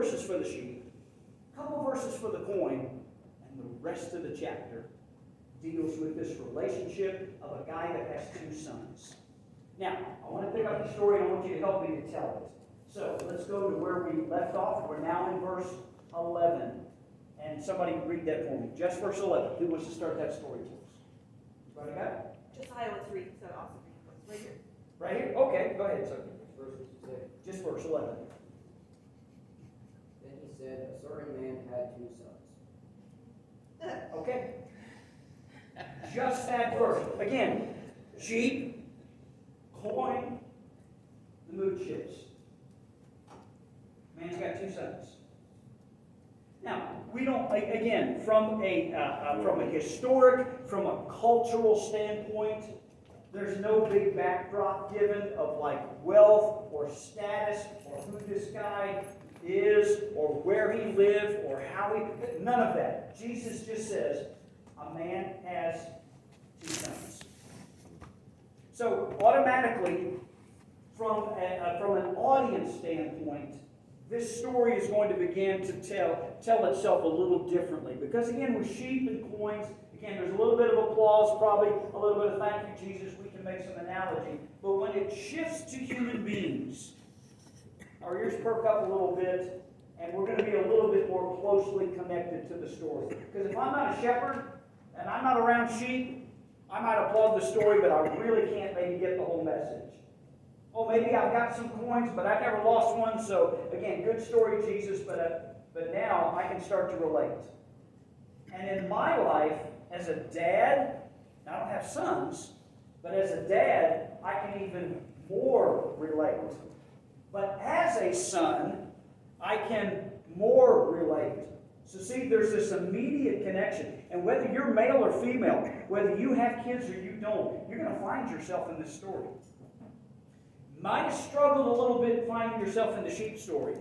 verses for the sheep, a couple verses for the coin, and the rest of the chapter deals with this relationship of a guy that has two sons. Now, I want to pick up the story and I want you to help me to tell it. So let's go to where we left off. We're now in verse 11. And somebody read that for me. Just verse 11. Who wants to start that story for us? Right got it? Josiah was reading, so I'll also read right here. Right here? Okay, go ahead, sir. Which verse did you say? Just verse 11. Then he said, a certain man had two sons. Okay. Just that verse. Again, sheep, coin, the mood shifts. Man's got two sons. Now, we don't, again, from a historic, from a cultural standpoint, there's no big backdrop given of like wealth or status or who this guy is or where he lived or how he, none of that. Jesus just says, a man has two sons. So automatically, from an audience standpoint, this story is going to begin to tell itself a little differently. Because again, with sheep and coins, again, there's a little bit of applause, probably a little bit of thank you, Jesus. We can make some analogy. But when it shifts to human beings, our ears perk up a little bit, and we're going to be a little bit more closely connected to the story. Because if I'm not a shepherd, and I'm not around sheep, I might applaud the story, but I really can't maybe get the whole message. Oh, maybe I've got some coins, but I never lost one. So again, good story, Jesus, but now I can start to relate. And in my life, as a dad, I don't have sons, but as a dad, I can even more relate. But as a son, I can more relate. So see, there's this immediate connection. And whether you're male or female, whether you have kids or you don't, you're going to find yourself in this story. Might have struggled a little bit finding yourself in the sheep story.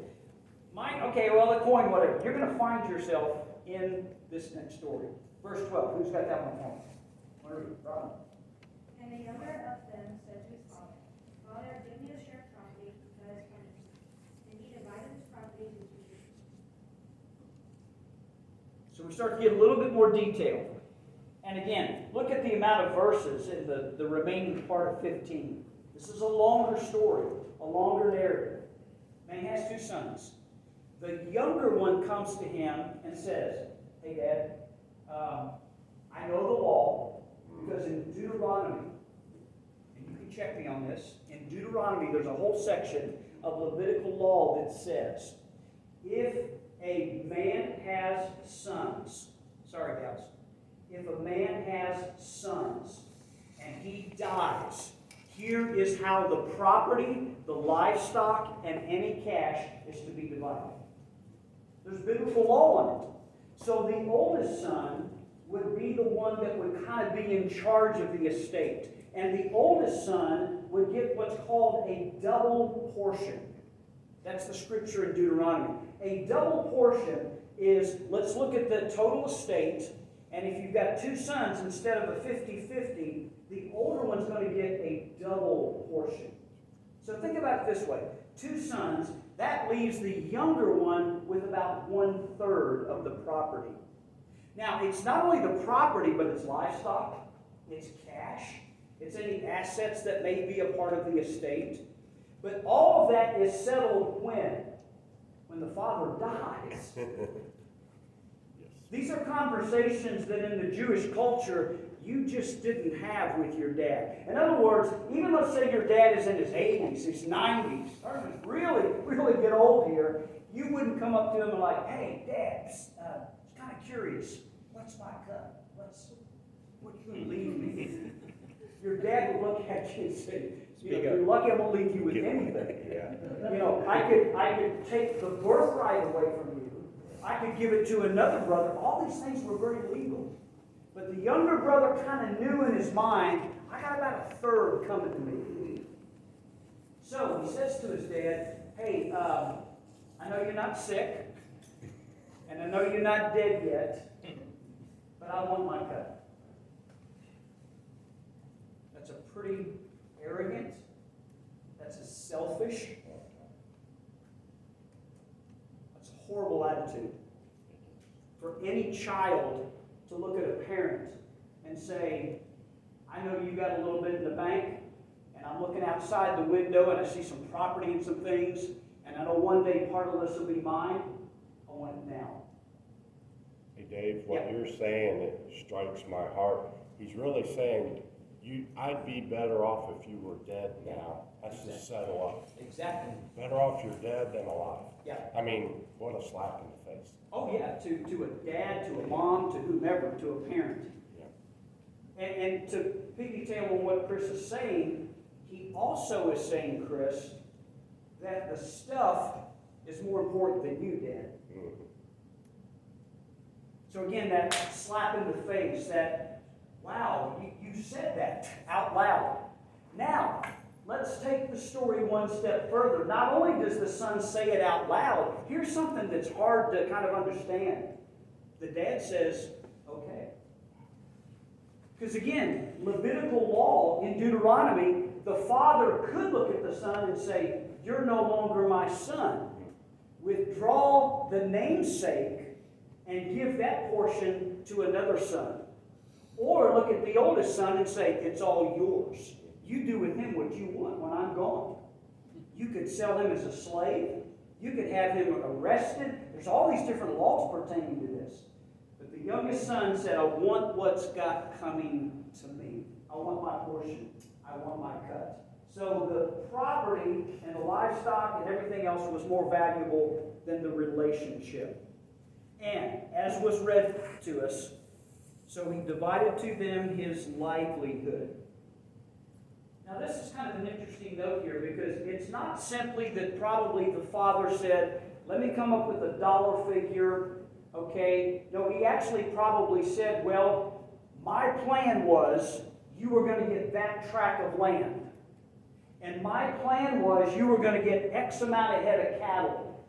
Okay, well, the coin, whatever. You're going to find yourself in this next story. Verse 12. Who's got that one for me? Want to read? Robin. And the younger of them said to his father, Father, give me a share of property that is coming. And he divided his property into two shares. So we start to get a little bit more detail. And again, look at the amount of verses in the remaining part of 15. This is a longer story, a longer narrative. Man has two sons. The younger one comes to him and says, hey, Dad, I know the law because in Deuteronomy, and you can check me on this, in Deuteronomy there's a whole section of Levitical law that says, if a man has sons, sorry guys, if a man has sons and he dies, here is how the property, the livestock, and any cash is to be divided. There's biblical law on it. So the oldest son would be the one that would kind of be in charge of the estate. And the oldest son would get what's called a double portion. That's the scripture in Deuteronomy. A double portion is, let's look at the total estate, and if you've got two sons, instead of a 50-50, the older one's going to get a double portion. So think about it this way. Two sons, that leaves the younger one with about 1/3 of the property. Now, it's not only the property, but it's livestock, it's cash, it's any assets that may be a part of the estate. But all of that is settled when? When the father dies. These are conversations that in the Jewish culture you just didn't have with your dad. In other words, even let's say your dad is in his 80s, his 90s, starting to really get old here, you wouldn't come up to him and like, hey, Dad, just kind of curious, what's my cut? What you going to leave me? Your dad would look at you and say, you're lucky I'm going to leave you with anything. Yeah. You know, I could take the birthright away from you. I could give it to another brother. All these things were very legal. But the younger brother kind of knew in his mind, I got about 1/3 coming to me. So he says to his dad, hey, I know you're not sick, and I know you're not dead yet, but I want my cut. That's a pretty arrogant, that's a selfish, that's a horrible attitude for any child to look at a parent and say, I know you got a little bit in the bank, and I'm looking outside the window and I see some property and some things, and I know one day part of this will be mine. I want it now. Hey Dave, what Yeah. you're saying, it strikes my heart. He's really saying, I'd be better off if you were dead now. That's just settle up. Exactly. Better off you're dead than alive. Yeah. I mean, what a slap in the face. Oh yeah, to a dad, to a mom, to whomever, to a parent. Yeah. And to piggytail on what Chris is saying, he also is saying, Chris, that the stuff is more important than you, Dad. Mhm. So again, that slap in the face, that, wow, you said that out loud. Now, let's take the story one step further. Not only does the son say it out loud, here's something that's hard to kind of understand. The dad says, okay. Because again, Levitical law in Deuteronomy, the father could look at the son and say, you're no longer my son. Withdraw the namesake and give that portion to another son. Or look at the oldest son and say, it's all yours. You do with him what you want when I'm gone. You could sell him as a slave. You could have him arrested. There's all these different laws pertaining to this. But the youngest son said, I want what's got coming to me. I want my portion. I want my cut. So the property and the livestock and everything else was more valuable than the relationship. And as was read to us, so he divided to them his livelihood. Now this is kind of an interesting note here, because it's not simply that probably the father said, let me come up with a dollar figure, okay? No, he actually probably said, well, my plan was you were going to get that tract of land. And my plan was you were going to get X amount of head of cattle.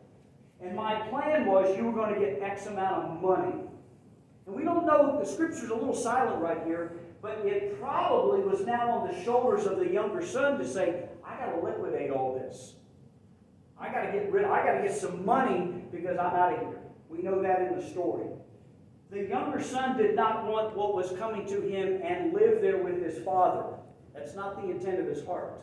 And my plan was you were going to get X amount of money. And we don't know, the scripture's a little silent right here, but it probably was now on the shoulders of the younger son to say, I got to liquidate all this. I got to get some money because I'm out of here. We know that in the story. The younger son did not want what was coming to him and live there with his father. That's not the intent of his heart.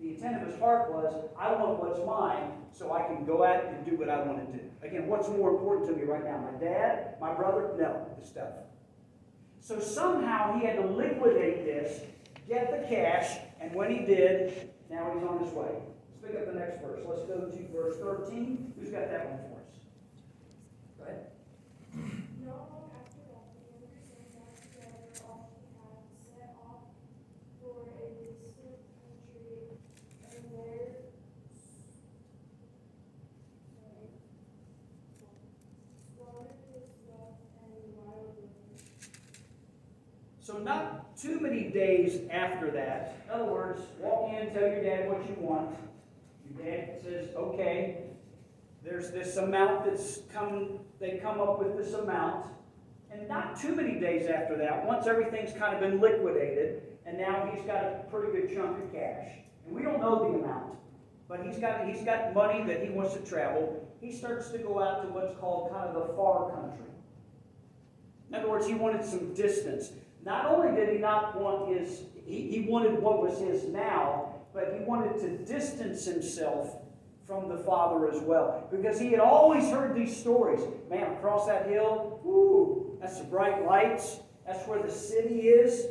The intent of his heart was, I want what's mine so I can go out and do what I want to do. Again, what's more important to me right now? My dad? My brother? No, the stuff. So somehow he had to liquidate this, get the cash, and when he did, now he's on his way. Let's pick up the next verse. Let's go to verse 13. Who's got that one for us? Go ahead. Not long after that, the younger son got together all he had, set off for a distant country, and there squandered his wealth and wildly. So not too many days after that, in other words, walk in, tell your dad what you want. Your dad says, okay, there's this amount they come up with this amount. And not too many days after that, once everything's kind of been liquidated, and now he's got a pretty good chunk of cash. And we don't know the amount, but he's got money that he wants to travel. He starts to go out to what's called kind of the far country. In other words, he wanted some distance. Not only did he not want he wanted what was his now, but he wanted to distance himself from the father as well. Because he had always heard these stories. Man, across that hill, whoo, that's the bright lights. That's where the city is.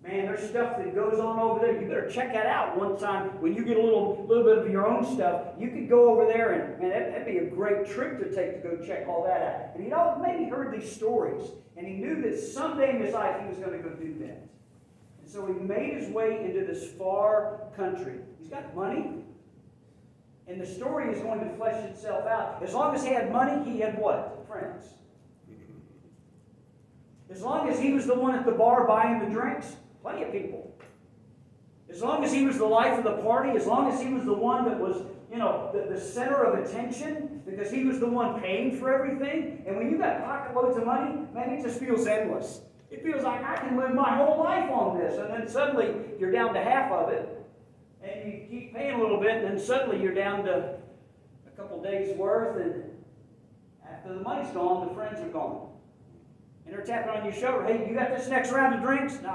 Man, there's stuff that goes on over there. You better check that out one time. When you get a little bit of your own stuff, you could go over there and, man, that'd be a great trip to take to go check all that out. And he'd maybe heard these stories. And he knew that someday in his life he was going to go do that. And so he made his way into this far country. He's got money. And the story is going to flesh itself out. As long as he had money, he had what? Friends. As long as he was the one at the bar buying the drinks, plenty of people. As long as he was the life of the party, as long as he was the one that was, the center of attention, because he was the one paying for everything. And when you got pocket loads of money, man, it just feels endless. It feels like I can live my whole life on this. And then suddenly you're down to half of it. And you keep paying a little bit, and then suddenly you're down to a couple days' worth, and After the money's gone, the friends are gone. And they're tapping on your shoulder, hey, you got this next round of drinks? No,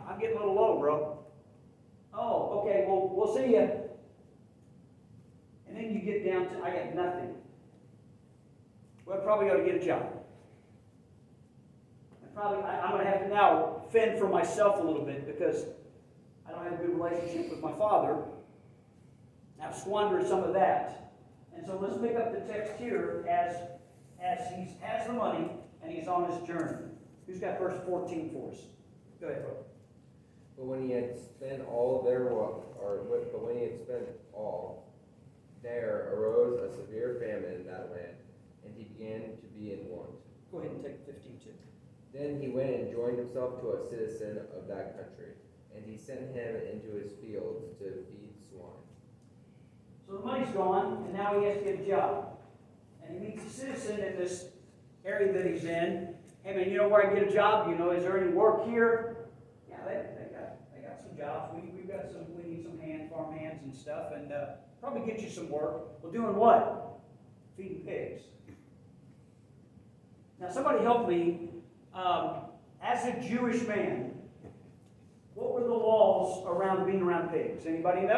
I'm getting a little low, bro. Oh, okay, well, we'll see ya. And then you get down to, I got nothing. Well, I probably ought to get a job. I'm going to have to now fend for myself a little bit because I don't have a good relationship with my father. I've squandered some of that. And so let's pick up the text here as he has the money and he's on his journey. Who's got verse 14 for us? Go ahead, bro. But when he had spent all their but when he had spent all, there arose a severe famine in that land, and he began to be in want. Go ahead and take 15 too. Then he went and joined himself to a citizen of that country, and he sent him into his fields to feed swine. So the money's gone, and now he has to get a job. And he meets a citizen in this area that he's in. Hey man, you know where I can get a job? You know, is there any work here? Yeah, they got some jobs. We need some farm hands and stuff, and probably get you some work. Well, doing what? Feeding pigs. Now somebody help me. As a Jewish man, what were the laws around being around pigs? Anybody know?